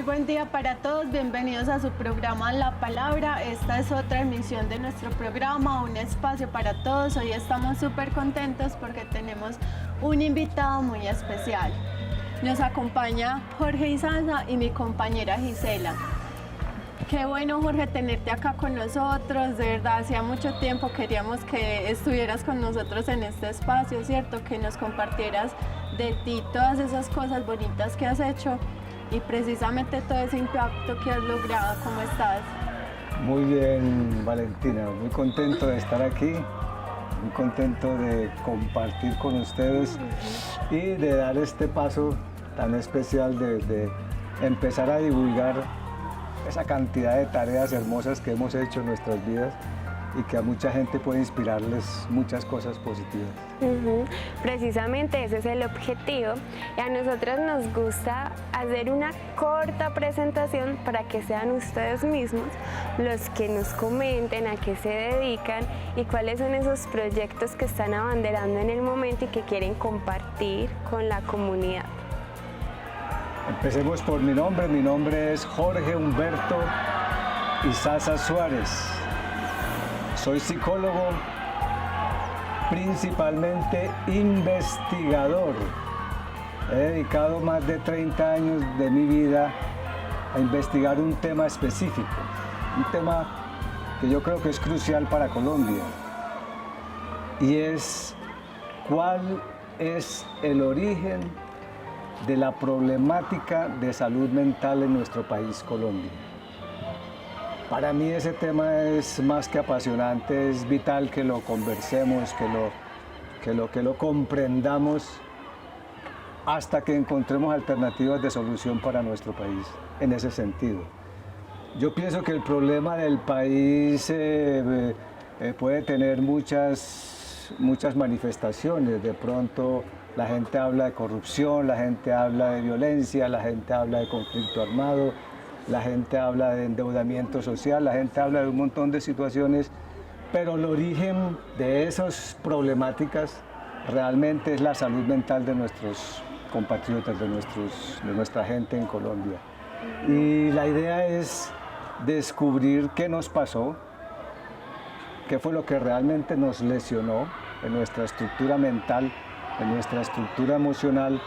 buen día para todos, bienvenidos a su programa La Palabra. Esta es otra emisión de nuestro programa, un espacio para todos. Hoy estamos súper contentos porque tenemos un invitado muy especial. Nos acompaña Jorge Izaza y mi compañera Gisela. Qué bueno, Jorge, tenerte acá con nosotros. De verdad, hacía mucho tiempo queríamos que estuvieras con nosotros en este espacio, ¿cierto? Que nos compartieras de ti todas esas cosas bonitas que has hecho y precisamente todo ese impacto que has logrado. ¿Cómo estás? Muy bien, Valentina, muy contento de estar aquí, muy contento de compartir con ustedes y de dar este paso tan especial de empezar a divulgar esa cantidad de tareas hermosas que hemos hecho en nuestras vidas y que a mucha gente puede inspirarles muchas cosas positivas. Precisamente ese es el objetivo y a nosotros nos gusta hacer una corta presentación para que sean ustedes mismos los que nos comenten a qué se dedican y cuáles son esos proyectos que están abanderando en el momento y que quieren compartir con la comunidad. Empecemos por mi nombre es Jorge Humberto Izaza Suárez. Soy psicólogo, principalmente investigador. He dedicado más de 30 años de mi vida a investigar un tema específico, un tema que yo creo que es crucial para Colombia, y es cuál es el origen de la problemática de salud mental en nuestro país, Colombia. Para mí ese tema es más que apasionante, es vital que lo conversemos, que lo comprendamos hasta que encontremos alternativas de solución para nuestro país en ese sentido. Yo pienso que el problema del país puede tener muchas manifestaciones. De pronto la gente habla de corrupción, la gente habla de violencia, la gente habla de conflicto armado, la gente habla de endeudamiento social, la gente habla de un montón de situaciones, pero el origen de esas problemáticas realmente es la salud mental de nuestros compatriotas, de nuestra gente en Colombia. Y la idea es descubrir qué nos pasó, qué fue lo que realmente nos lesionó en nuestra estructura mental, en nuestra estructura emocional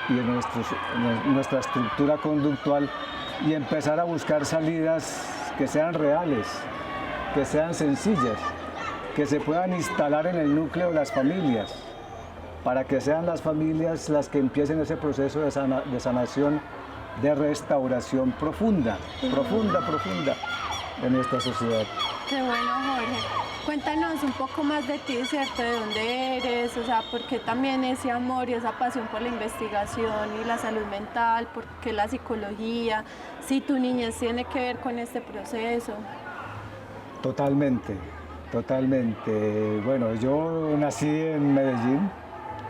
y en nuestra estructura conductual, y empezar a buscar salidas que sean reales, que sean sencillas, que se puedan instalar en el núcleo de las familias, para que sean las familias las que empiecen ese proceso de sanación, de restauración profunda en esta sociedad. Qué bueno, Jorge. Cuéntanos un poco más de ti, ¿cierto? ¿De dónde eres? O sea, ¿por qué también ese amor y esa pasión por la investigación y la salud mental? ¿Por qué la psicología? Si tu niñez tiene que ver con este proceso. Totalmente. Bueno, yo nací en Medellín.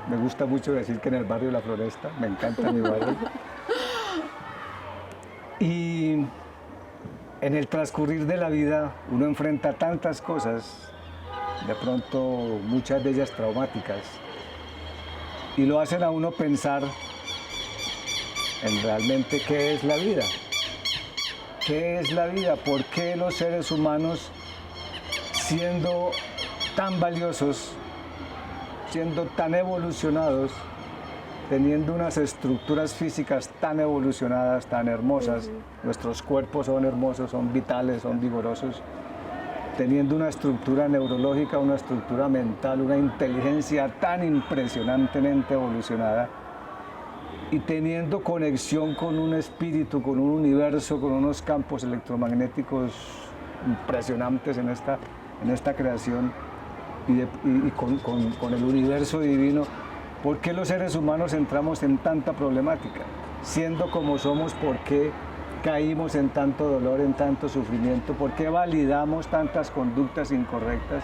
Me gusta mucho decir que en el barrio La Floresta. Me encanta mi barrio. Y en el transcurrir de la vida uno enfrenta tantas cosas, de pronto muchas de ellas traumáticas, y lo hacen a uno pensar en realmente qué es la vida. ¿Qué es la vida? ¿Por qué los seres humanos, siendo tan valiosos, siendo tan evolucionados, teniendo unas estructuras físicas tan evolucionadas, tan hermosas, nuestros cuerpos son hermosos, son vitales, son vigorosos, teniendo una estructura neurológica, una estructura mental, una inteligencia tan impresionantemente evolucionada, y teniendo conexión con un espíritu, con un universo, con unos campos electromagnéticos impresionantes en esta creación, y con el universo divino? ¿Por qué los seres humanos entramos en tanta problemática? Siendo como somos, ¿por qué caímos en tanto dolor, en tanto sufrimiento? ¿Por qué validamos tantas conductas incorrectas?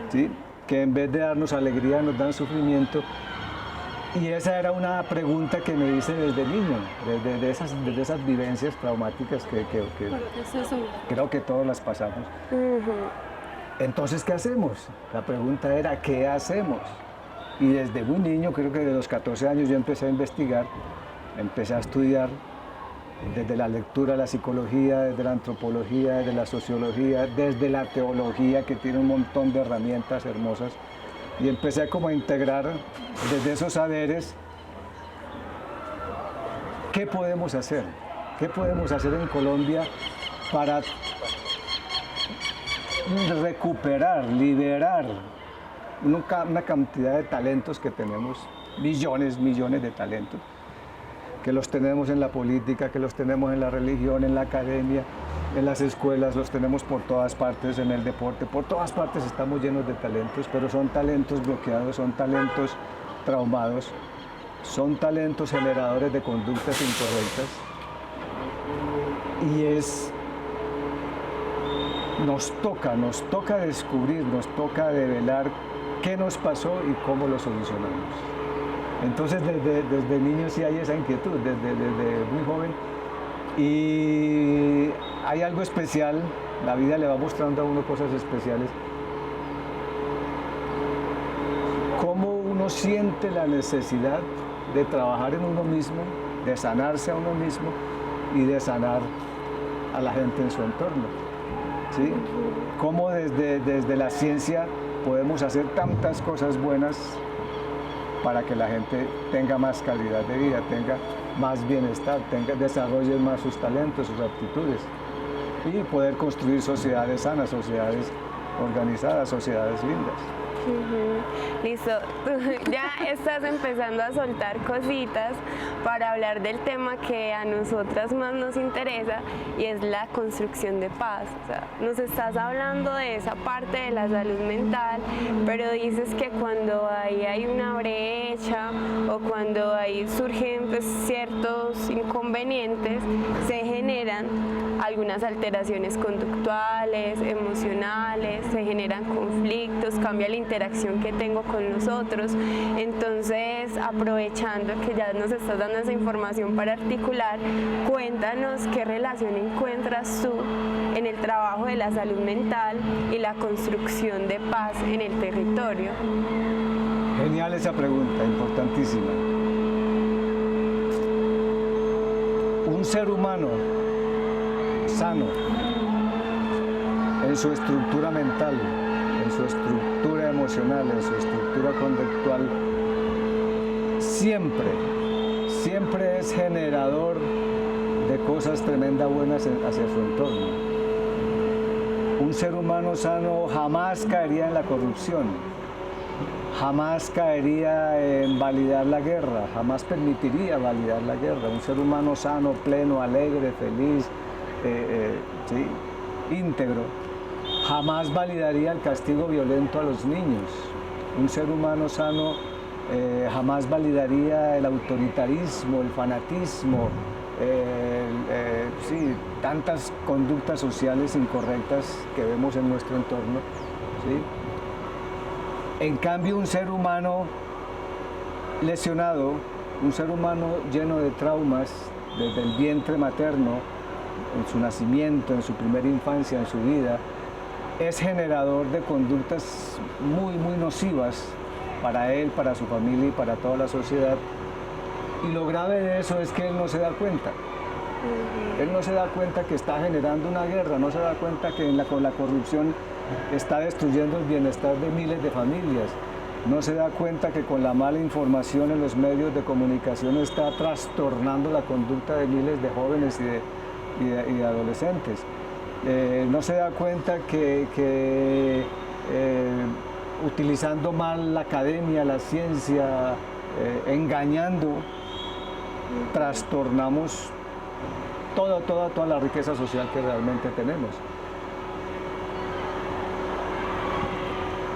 ¿Sí? Que en vez de darnos alegría nos dan sufrimiento. Y esa era una pregunta que me hice desde niño, desde esas vivencias traumáticas que creo que todos las pasamos. Entonces, ¿qué hacemos? La pregunta era, ¿qué hacemos? Y desde muy niño, creo que de los 14 años, yo empecé a investigar, empecé a estudiar desde la lectura, la psicología, desde la antropología, desde la sociología, desde la teología, que tiene un montón de herramientas hermosas. Y empecé como a integrar desde esos saberes qué podemos hacer en Colombia para recuperar, liberar una cantidad de talentos que tenemos, millones de talentos, que los tenemos en la política, que los tenemos en la religión, en la academia, en las escuelas, los tenemos por todas partes, en el deporte, por todas partes estamos llenos de talentos, pero son talentos bloqueados, son talentos traumados, son talentos generadores de conductas incorrectas. Y nos toca descubrir, nos toca develar qué nos pasó y cómo lo solucionamos. Entonces desde niño sí hay esa inquietud, desde muy joven. Y hay algo especial, la vida le va mostrando a uno cosas especiales. Cómo uno siente la necesidad de trabajar en uno mismo, de sanarse a uno mismo y de sanar a la gente en su entorno. ¿Sí? Cómo desde la ciencia podemos hacer tantas cosas buenas para que la gente tenga más calidad de vida, tenga más bienestar, desarrolle más sus talentos, sus aptitudes y poder construir sociedades sanas, sociedades organizadas, sociedades lindas. Listo, tú ya estás empezando a soltar cositas para hablar del tema que a nosotras más nos interesa y es la construcción de paz. O sea, nos estás hablando de esa parte de la salud mental, pero dices que cuando hay una brecha o cuando surgen pues, ciertos inconvenientes, se generan algunas alteraciones conductuales, emocionales, se generan conflictos, cambia la interacción que tengo con los otros. Entonces, aprovechando que ya nos estás dando esa información para articular, cuéntanos qué relación encuentras tú en el trabajo de la salud mental y la construcción de paz en el territorio. Genial esa pregunta, importantísima. Un ser humano sano en su estructura mental, en su estructura emocional, en su estructura conductual, siempre es generador de cosas tremendas buenas hacia su entorno. Un ser humano sano jamás caería en la corrupción, jamás caería en validar la guerra, jamás permitiría validar la guerra. Un ser humano sano, pleno, alegre, feliz, ¿sí? íntegro, jamás validaría el castigo violento a los niños. Un ser humano sano jamás validaría el autoritarismo, el fanatismo, sí, tantas conductas sociales incorrectas que vemos en nuestro entorno. ¿Sí? En cambio, un ser humano lesionado, un ser humano lleno de traumas desde el vientre materno, en su nacimiento, en su primera infancia, en su vida, es generador de conductas muy nocivas para él, para su familia y para toda la sociedad. Y lo grave de eso es que él no se da cuenta. Él no se da cuenta que está generando una guerra, no se da cuenta que con la corrupción está destruyendo el bienestar de miles de familias. No se da cuenta que con la mala información en los medios de comunicación está trastornando la conducta de miles de jóvenes y de adolescentes. No se da cuenta que utilizando mal la academia, la ciencia, engañando, trastornamos toda la riqueza social que realmente tenemos.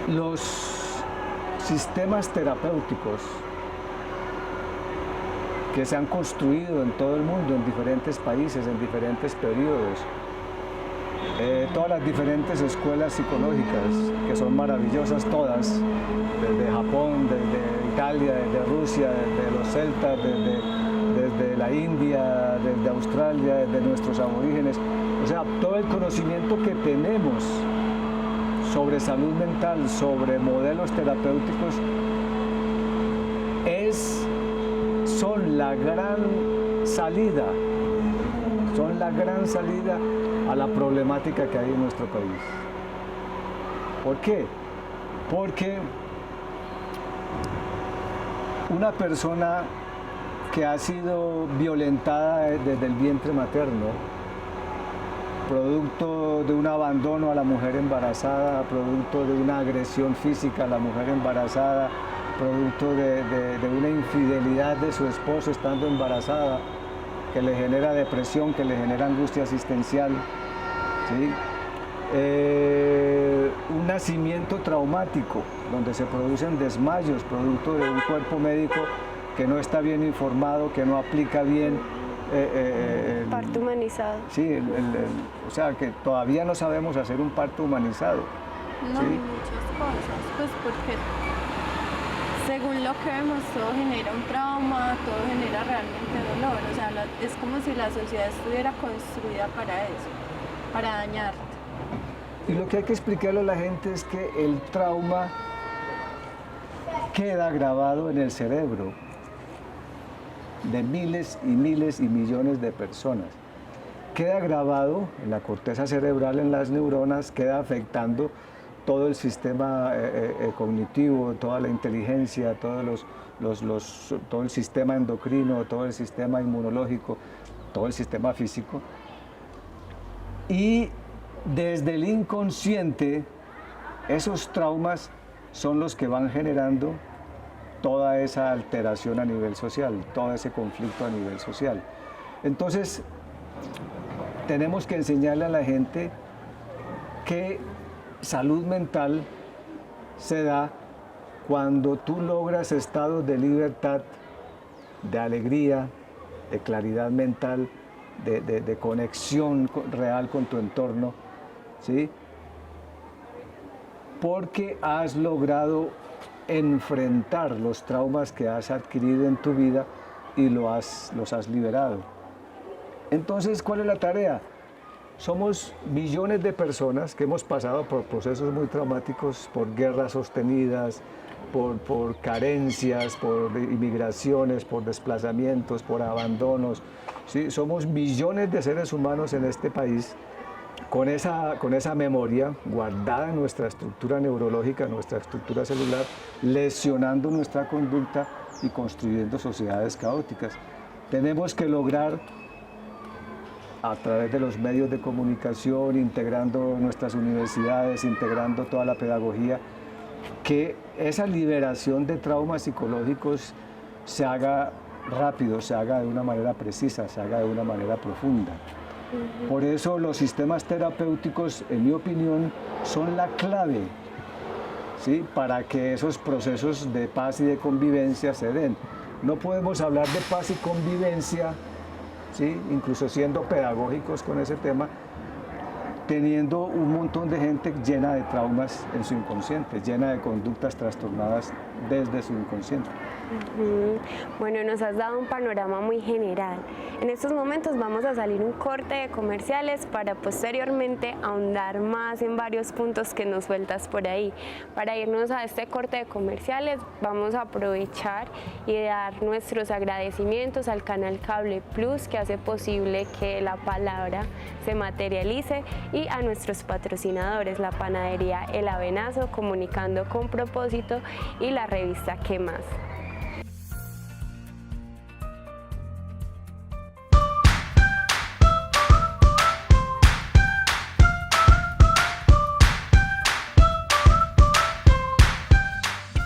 Los sistemas terapéuticos que se han construido en todo el mundo, en diferentes países, en diferentes periodos, todas las diferentes escuelas psicológicas, que son maravillosas todas, desde Japón, desde Italia, desde Rusia, desde los celtas, desde la India, desde Australia, desde nuestros aborígenes. O sea, todo el conocimiento que tenemos sobre salud mental, sobre modelos terapéuticos, son la gran salida son la gran salida a la problemática que hay en nuestro país. ¿Por qué? Porque una persona que ha sido violentada desde el vientre materno, producto de un abandono a la mujer embarazada, producto de una agresión física a la mujer embarazada, producto de una infidelidad de su esposo estando embarazada, que le genera depresión, que le genera angustia existencial, ¿sí? Un nacimiento traumático, donde se producen desmayos, producto de un cuerpo médico que no está bien informado, que no aplica bien. Parto humanizado. Sí, o sea, que todavía no sabemos hacer un parto humanizado. No, ¿sí? muchas cosas, pues porque según lo que vemos, todo genera un trauma, todo genera realmente dolor. O sea, es como si la sociedad estuviera construida para eso, para dañarte. Y lo que hay que explicarle a la gente es que el trauma queda grabado en el cerebro de miles y miles y millones de personas. Queda grabado en la corteza cerebral, en las neuronas, queda afectando todo el sistema cognitivo, toda la inteligencia, todo el sistema endocrino, todo el sistema inmunológico, todo el sistema físico. Y desde el inconsciente, esos traumas son los que van generando toda esa alteración a nivel social, todo ese conflicto a nivel social. Entonces, tenemos que enseñarle a la gente que salud mental se da cuando tú logras estados de libertad, de alegría, de claridad mental, de conexión real con tu entorno, ¿sí? Porque has logrado enfrentar los traumas que has adquirido en tu vida y los has liberado. Entonces, ¿cuál es la tarea? Somos millones de personas que hemos pasado por procesos muy traumáticos, por guerras sostenidas, por carencias, por inmigraciones, por desplazamientos, por abandonos. ¿Sí? Somos millones de seres humanos en este país con esa memoria guardada en nuestra estructura neurológica, nuestra estructura celular, lesionando nuestra conducta y construyendo sociedades caóticas. Tenemos que lograr, a través de los medios de comunicación, integrando nuestras universidades, integrando toda la pedagogía, que esa liberación de traumas psicológicos se haga rápido, se haga de una manera precisa, se haga de una manera profunda. Por eso los sistemas terapéuticos, en mi opinión, son la clave, ¿sí? Para que esos procesos de paz y de convivencia se den. No podemos hablar de paz y convivencia, ¿sí? Incluso siendo pedagógicos con ese tema, teniendo un montón de gente llena de traumas en su inconsciente, llena de conductas trastornadas desde su inconsciente. Bueno, nos has dado un panorama muy general. En estos momentos vamos a salir un corte de comerciales para posteriormente ahondar más en varios puntos que nos sueltas por ahí. Para irnos a este corte de comerciales vamos a aprovechar y dar nuestros agradecimientos al canal Cable Plus, que hace posible que la palabra se materialice, y a nuestros patrocinadores, la panadería El Avenazo, Comunicando con Propósito, y la revista ¿Qué más?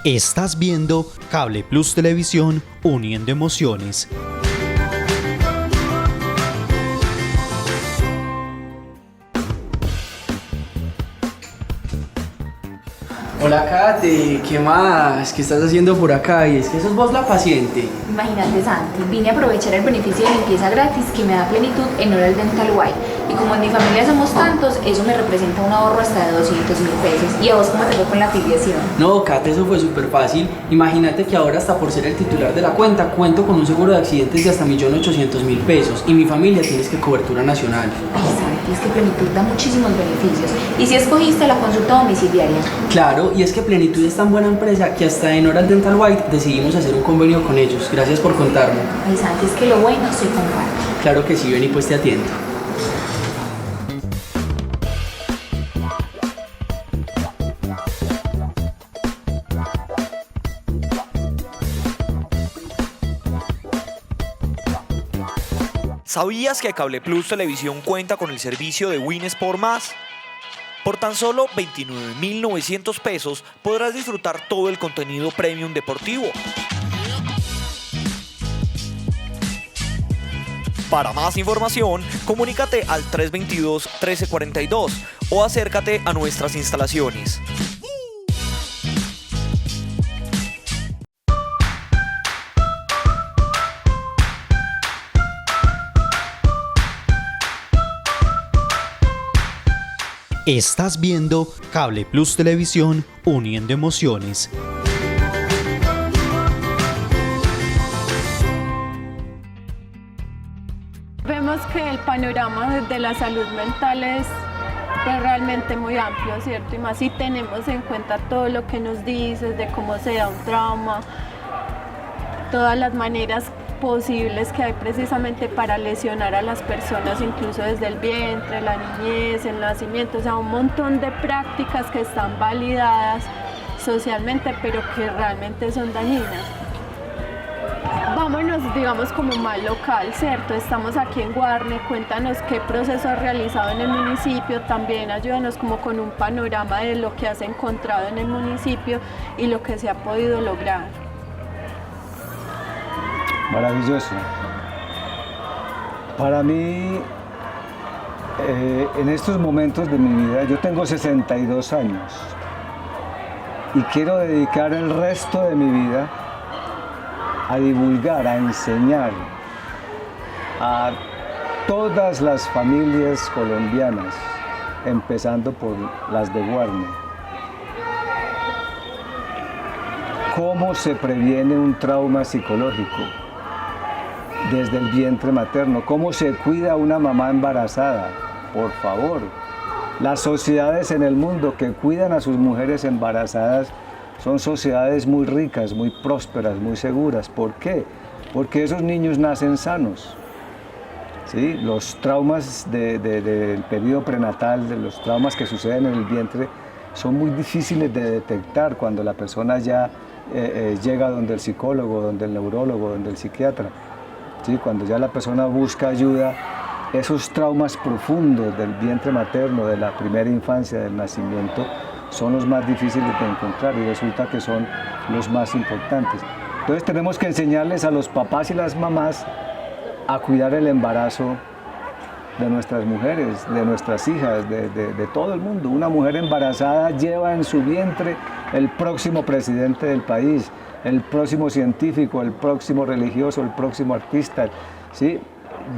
Estás viendo Cable Plus Televisión, uniendo emociones. Hola Kate, ¿qué más? ¿Qué estás haciendo por acá? Y es que sos vos la paciente. Imagínate, Santi, vine a aprovechar el beneficio de limpieza gratis que me da Plenitud en Oral Dental White. Y como en mi familia somos tantos, eso me representa un ahorro hasta de 200.000 pesos. ¿Y a vos cómo te fue con la afiliación? No, Kate, eso fue súper fácil. Imagínate que ahora, hasta por ser el titular de la cuenta, cuento con un seguro de accidentes de hasta 1.800.000 pesos. Y mi familia tiene que cobertura nacional. Ay, Santi, y es que Plenitud da muchísimos beneficios. Y si escogiste la consulta domiciliaria. Claro, y es que Plenitud es tan buena empresa que hasta en Oral Dental White decidimos hacer un convenio con ellos. Gracias por contarme. Ay, Santi, es que lo bueno se comparte. Claro que sí, ven y pues te atiendo. ¿Sabías que Cable Plus Televisión cuenta con el servicio de Win Sport Más? Por tan solo 29.900 pesos podrás disfrutar todo el contenido premium deportivo. Para más información, comunícate al 322-1342 o acércate a nuestras instalaciones. Estás viendo Cable Plus Televisión, uniendo emociones. Vemos que el panorama de la salud mental es realmente muy amplio, ¿cierto? Y más si tenemos en cuenta todo lo que nos dices de cómo se da un trauma, todas las maneras posibles que hay precisamente para lesionar a las personas, incluso desde el vientre, la niñez, el nacimiento, o sea, un montón de prácticas que están validadas socialmente, pero que realmente son dañinas. Vámonos, digamos, como más local, ¿cierto? Estamos aquí en Guarne, cuéntanos qué proceso has realizado en el municipio, también ayúdanos como con un panorama de lo que has encontrado en el municipio y lo que se ha podido lograr. Maravilloso. Para mí, en estos momentos de mi vida, yo tengo 62 años y quiero dedicar el resto de mi vida a divulgar, a enseñar a todas las familias colombianas, empezando por las de Guarne, cómo se previene un trauma psicológico desde el vientre materno, cómo se cuida a una mamá embarazada, por favor. Las sociedades en el mundo que cuidan a sus mujeres embarazadas son sociedades muy ricas, muy prósperas, muy seguras. ¿Por qué? Porque esos niños nacen sanos. ¿Sí? Los traumas del periodo prenatal, de los traumas que suceden en el vientre, son muy difíciles de detectar cuando la persona ya llega donde el psicólogo, donde el neurólogo, donde el psiquiatra. ¿Sí? Cuando ya la persona busca ayuda, esos traumas profundos del vientre materno, de la primera infancia, del nacimiento, son los más difíciles de encontrar y resulta que son los más importantes. Entonces tenemos que enseñarles a los papás y las mamás a cuidar el embarazo de nuestras mujeres, de nuestras hijas, de todo el mundo. Una mujer embarazada lleva en su vientre el próximo presidente del país, el próximo científico, el próximo religioso, el próximo artista, ¿sí?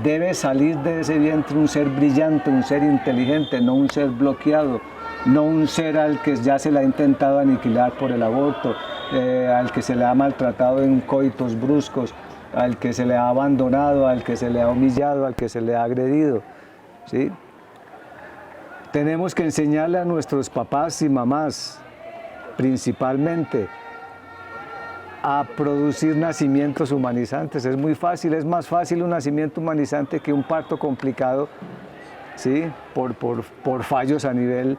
Debe salir de ese vientre un ser brillante, un ser inteligente, no un ser bloqueado, no un ser al que ya se le ha intentado aniquilar por el aborto, al que se le ha maltratado en coitos bruscos, al que se le ha abandonado, al que se le ha humillado, al que se le ha agredido, ¿sí? Tenemos que enseñarle a nuestros papás y mamás, principalmente, a producir nacimientos humanizantes. Es muy fácil, es más fácil un nacimiento humanizante que un parto complicado, ¿sí? Por fallos a nivel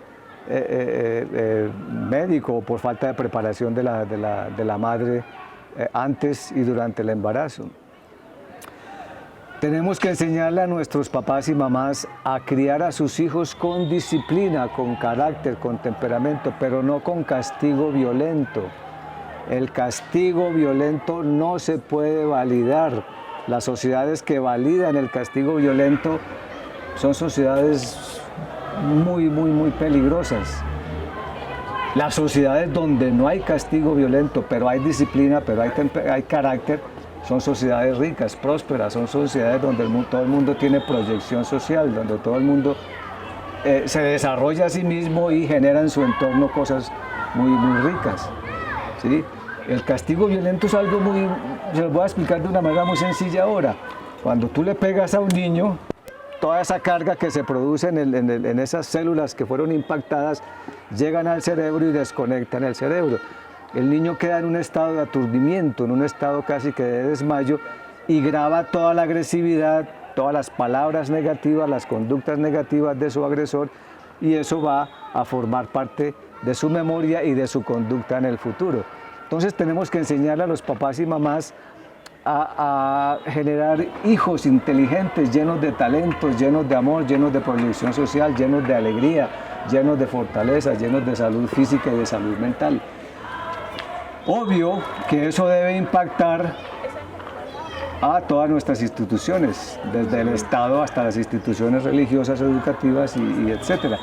médico o por falta de preparación de la madre antes y durante el embarazo. Tenemos que enseñarle a nuestros papás y mamás a criar a sus hijos con disciplina, con carácter, con temperamento, pero no con castigo violento. El castigo violento no se puede validar. Las sociedades que validan el castigo violento son sociedades muy peligrosas. Las sociedades donde no hay castigo violento, pero hay disciplina, pero hay carácter, son sociedades ricas, prósperas, son sociedades donde todo el mundo tiene proyección social, donde todo el mundo se desarrolla a sí mismo y genera en su entorno cosas muy ricas. ¿Sí? El castigo violento es algo se lo voy a explicar de una manera muy sencilla ahora. Cuando tú le pegas a un niño, toda esa carga que se produce en esas células que fueron impactadas, llegan al cerebro y desconectan el cerebro. El niño queda en un estado de aturdimiento, en un estado casi que de desmayo, y graba toda la agresividad, todas las palabras negativas, las conductas negativas de su agresor, y eso va a formar parte de su memoria y de su conducta en el futuro. Entonces tenemos que enseñarle a los papás y mamás a generar hijos inteligentes, llenos de talentos, llenos de amor, llenos de proyección social, llenos de alegría, llenos de fortaleza, llenos de salud física y de salud mental. Obvio que eso debe impactar a todas nuestras instituciones, desde el Estado hasta las instituciones religiosas, educativas y etcétera.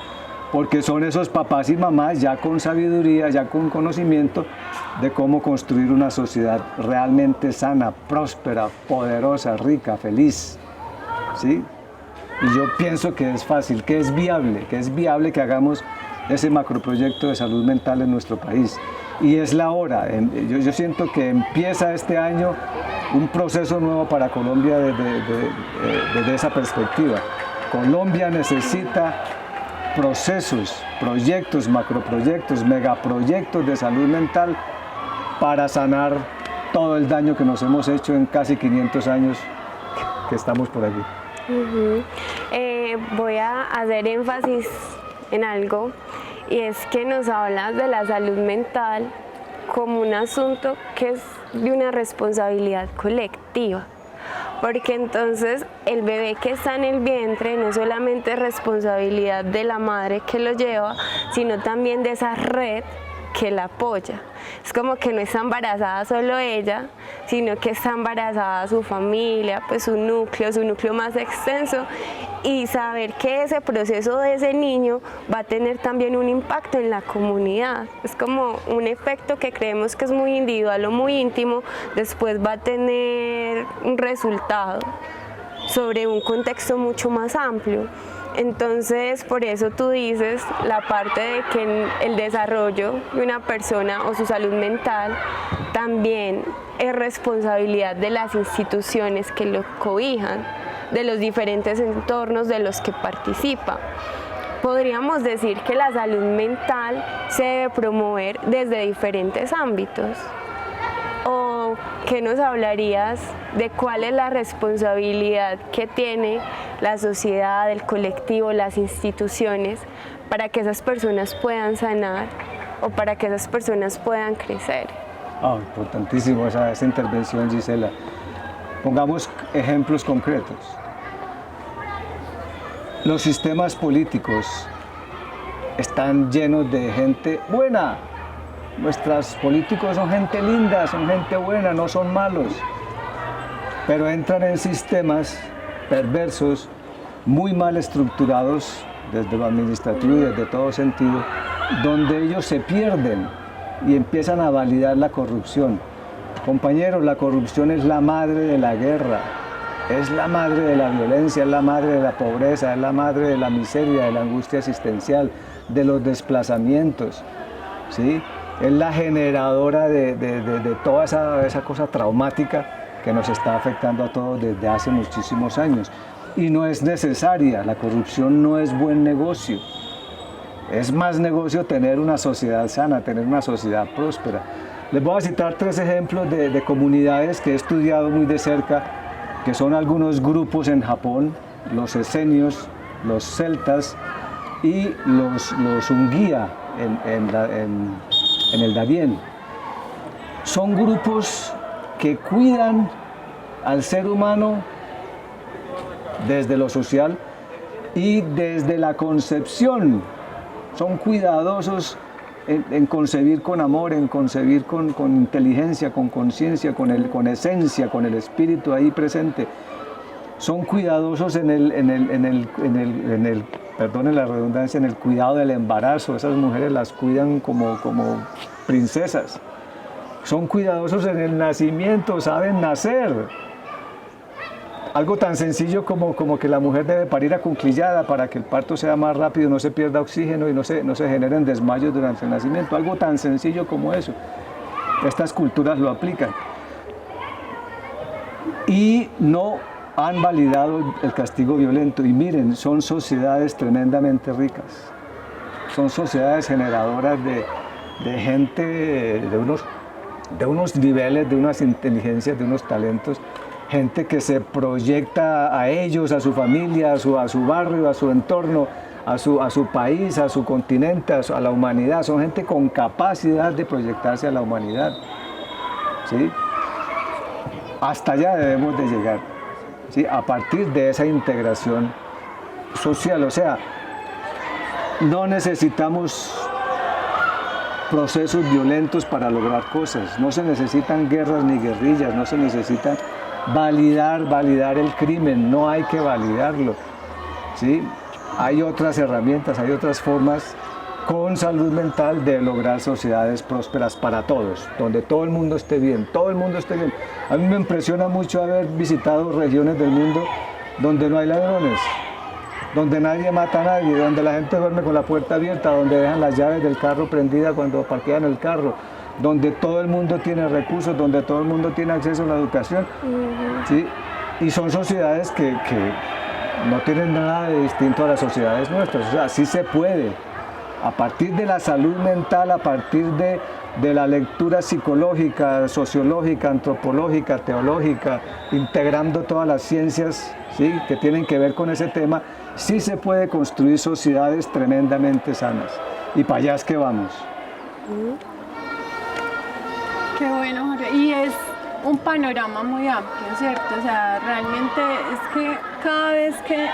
Porque son esos papás y mamás ya con sabiduría, ya con conocimiento de cómo construir una sociedad realmente sana, próspera, poderosa, rica, feliz, ¿sí? Y yo pienso que es fácil, que es viable que hagamos ese macroproyecto de salud mental en nuestro país. Y es la hora. Yo siento que empieza este año un proceso nuevo para Colombia desde esa perspectiva. Colombia necesita procesos, proyectos, macroproyectos, megaproyectos de salud mental para sanar todo el daño que nos hemos hecho en casi 500 años que estamos por aquí. Voy a hacer énfasis en algo, y es que nos hablas de la salud mental como un asunto que es de una responsabilidad colectiva. Porque entonces el bebé que está en el vientre no solamente es responsabilidad de la madre que lo lleva, sino también de esa red que la apoya. Es como que no está embarazada solo ella, sino que está embarazada su familia, pues su núcleo más extenso, y saber que ese proceso de ese niño va a tener también un impacto en la comunidad. Es como un efecto que creemos que es muy individual o muy íntimo, después va a tener un resultado sobre un contexto mucho más amplio. Entonces, por eso tú dices la parte de que el desarrollo de una persona o su salud mental también es responsabilidad de las instituciones que lo cobijan, de los diferentes entornos de los que participa. Podríamos decir que la salud mental se debe promover desde diferentes ámbitos. ¿O qué nos hablarías de cuál es la responsabilidad que tiene la sociedad, el colectivo, las instituciones para que esas personas puedan sanar o para que esas personas puedan crecer? Importantísimo esa intervención, Gisela. Pongamos ejemplos concretos. Los sistemas políticos están llenos de gente buena. Nuestros políticos son gente linda, son gente buena, no son malos. Pero entran en sistemas perversos, muy mal estructurados desde lo administrativo y desde todo sentido, donde ellos se pierden y empiezan a validar la corrupción. Compañeros, la corrupción es la madre de la guerra, es la madre de la violencia, es la madre de la pobreza, es la madre de la miseria, de la angustia existencial, de los desplazamientos, ¿sí? Es la generadora de toda esa cosa traumática que nos está afectando a todos desde hace muchísimos años. Y no es necesaria, la corrupción no es buen negocio. Es más negocio tener una sociedad sana, tener una sociedad próspera. Les voy a citar 3 ejemplos de comunidades que he estudiado muy de cerca, que son algunos grupos en Japón, los esenios, los celtas y los unguía en el Darién. Son grupos que cuidan al ser humano desde lo social y desde la concepción. Son cuidadosos en concebir con amor, en concebir con inteligencia, con conciencia, con esencia, con el espíritu ahí presente. Son cuidadosos perdonen la redundancia, en el cuidado del embarazo. Esas mujeres las cuidan como princesas. Son cuidadosos en el nacimiento, saben nacer. Algo tan sencillo como que la mujer debe parir acuclillada para que el parto sea más rápido, no se pierda oxígeno y no se generen desmayos durante el nacimiento. Algo tan sencillo como eso. Estas culturas lo aplican. Y no han validado el castigo violento. Y miren, son sociedades tremendamente ricas, son sociedades generadoras de gente de unos niveles, de unas inteligencias, de unos talentos, gente que se proyecta a ellos, a su familia, a su barrio, a su entorno, a su país, a su continente, a la humanidad. Son gente con capacidad de proyectarse a la humanidad, ¿sí? Hasta allá debemos de llegar, ¿sí? A partir de esa integración social. O sea, no necesitamos procesos violentos para lograr cosas, no se necesitan guerras ni guerrillas, no se necesitan validar el crimen, no hay que validarlo, ¿sí? Hay otras herramientas, hay otras formas con salud mental de lograr sociedades prósperas para todos, donde todo el mundo esté bien, todo el mundo esté bien. A mí me impresiona mucho haber visitado regiones del mundo donde no hay ladrones, donde nadie mata a nadie, donde la gente duerme con la puerta abierta, donde dejan las llaves del carro prendidas cuando parquean el carro, donde todo el mundo tiene recursos, donde todo el mundo tiene acceso a la educación, ¿sí? Y son sociedades que no tienen nada de distinto a las sociedades nuestras. O sea, sí se puede, a partir de la salud mental, a partir de la lectura psicológica, sociológica, antropológica, teológica, integrando todas las ciencias, ¿sí?, que tienen que ver con ese tema, sí se puede construir sociedades tremendamente sanas. Y para allá es que vamos. Qué bueno, Jorge. Y es un panorama muy amplio, ¿cierto? O sea, realmente es que cada vez que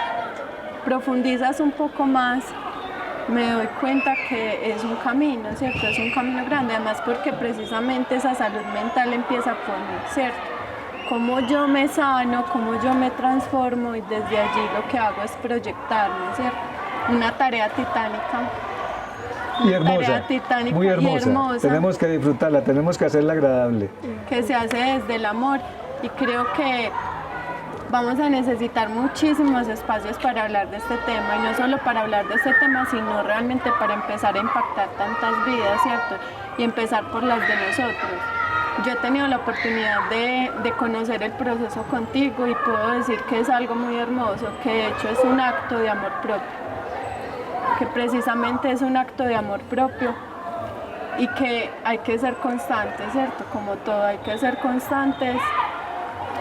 profundizas un poco más, me doy cuenta que es un camino, ¿cierto? Es un camino grande, además porque precisamente esa salud mental empieza por mí, ¿cierto? Cómo yo me sano, cómo yo me transformo, y desde allí lo que hago es proyectarme, ¿cierto? Una tarea titánica. Y hermosa, muy hermosa. Y hermosa. Tenemos que disfrutarla, tenemos que hacerla agradable. Que se hace desde el amor, y creo que vamos a necesitar muchísimos espacios para hablar de este tema, y no solo para hablar de este tema, sino realmente para empezar a impactar tantas vidas, ¿cierto? Y empezar por las de nosotros. Yo he tenido la oportunidad de conocer el proceso contigo, y puedo decir que es algo muy hermoso, que de hecho es un acto de amor propio, que precisamente es un acto de amor propio, y que hay que ser constantes, ¿cierto? Como todo, hay que ser constantes.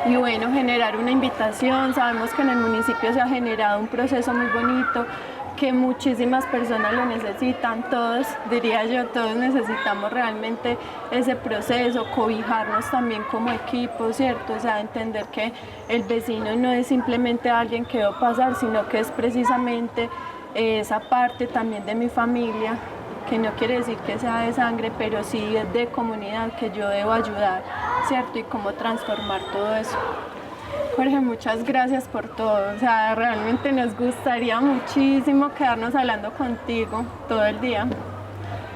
Y bueno, generar una invitación. Sabemos que en el municipio se ha generado un proceso muy bonito, que muchísimas personas lo necesitan, todos, diría yo, todos necesitamos realmente ese proceso, cobijarnos también como equipo, ¿cierto? O sea, entender que el vecino no es simplemente alguien que veo pasar, sino que es precisamente esa parte también de mi familia, que no quiere decir que sea de sangre, pero sí es de comunidad, que yo debo ayudar, ¿cierto? Y cómo transformar todo eso. Jorge, muchas gracias por todo. O sea, realmente nos gustaría muchísimo quedarnos hablando contigo todo el día.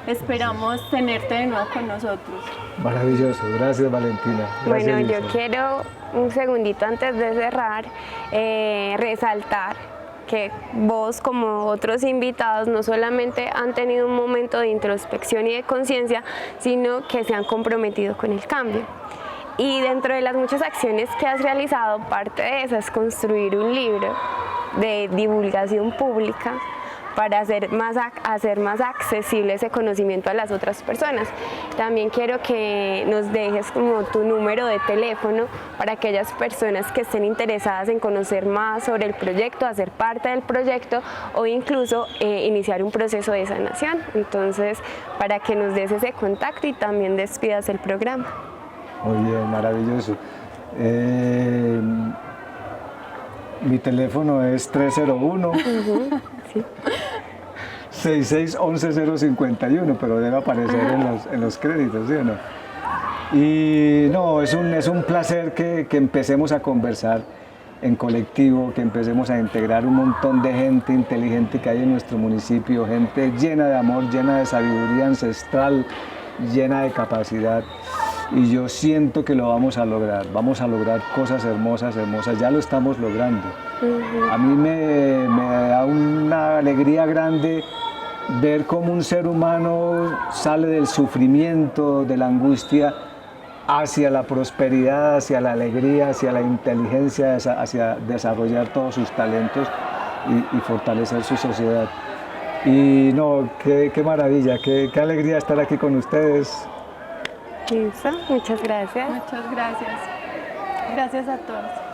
Esperamos tenerte de nuevo con nosotros. Maravilloso, gracias Valentina. Gracias, Bueno, yo Ilse. quiero un segundito antes de cerrar, resaltar que vos, como otros invitados, no solamente han tenido un momento de introspección y de conciencia, sino que se han comprometido con el cambio. Y dentro de las muchas acciones que has realizado, parte de esa es construir un libro de divulgación pública para hacer más accesible ese conocimiento a las otras personas. También quiero que nos dejes como tu número de teléfono para aquellas personas que estén interesadas en conocer más sobre el proyecto, hacer parte del proyecto o incluso iniciar un proceso de sanación. Entonces, para que nos des ese contacto y también despidas el programa. Muy bien, maravilloso. Mi teléfono es 301 Sí. 6611-051, pero debe aparecer en los créditos, ¿sí o no? Y no, es un placer que empecemos a conversar en colectivo, que empecemos a integrar un montón de gente inteligente que hay en nuestro municipio, gente llena de amor, llena de sabiduría ancestral, llena de capacidad. Y yo siento que lo vamos a lograr cosas hermosas, hermosas, ya lo estamos logrando. A mí me da una alegría grande ver cómo un ser humano sale del sufrimiento, de la angustia, hacia la prosperidad, hacia la alegría, hacia la inteligencia, hacia desarrollar todos sus talentos y fortalecer su sociedad. Y no, qué maravilla, qué alegría estar aquí con ustedes. Listo, muchas gracias. Muchas gracias. Gracias a todos.